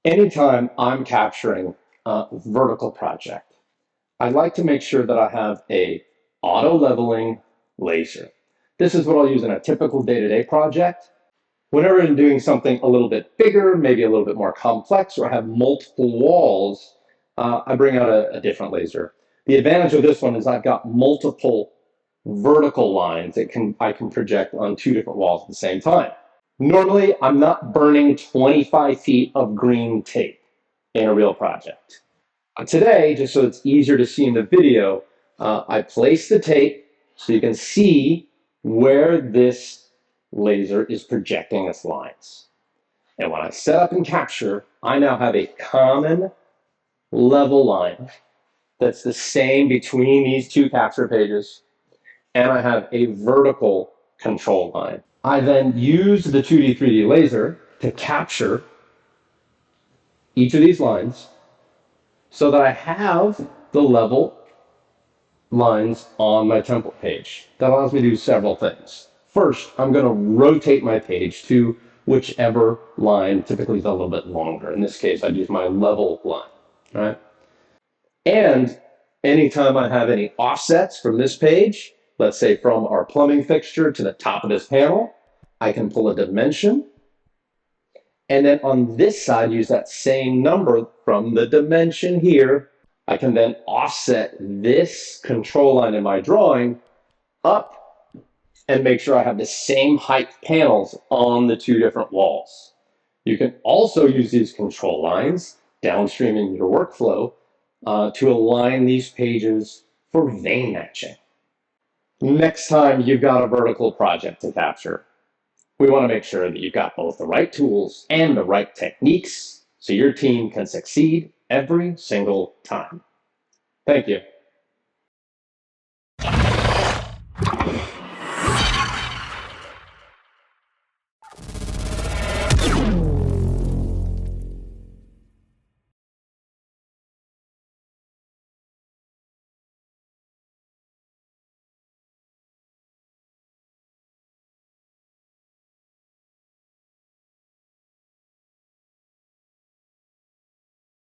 Anytime I'm capturing a vertical project, I like to make sure that I have a auto leveling laser. This is what I'll use in a typical day-to-day project. Whenever I'm doing something a little bit bigger, maybe a little bit more complex, or I have multiple walls, I bring out a different laser. The advantage of this one is I've got multiple vertical lines that I can project on two different walls at the same time. Normally, I'm not burning 25 feet of green tape in a real project. Today, just so it's easier to see in the video, I place the tape so you can see where this laser is projecting its lines. And when I set up and capture, I now have a common level line that's the same between these two capture pages, and I have a vertical control line. I then use the 2D, 3D laser to capture each of these lines so that I have the level lines on my template page. That allows me to do several things. First, I'm going to rotate my page to whichever line typically is a little bit longer. In this case, I'd use my level line, right? And anytime I have any offsets from this page, let's say from our plumbing fixture to the top of this panel, I can pull a dimension. And then on this side, use that same number from the dimension here. I can then offset this control line in my drawing up and make sure I have the same height panels on the two different walls. You can also use these control lines downstream in your workflow to align these pages for vein matching. Next time you've got a vertical project to capture, we want to make sure that you've got both the right tools and the right techniques so your team can succeed every single time. Thank you.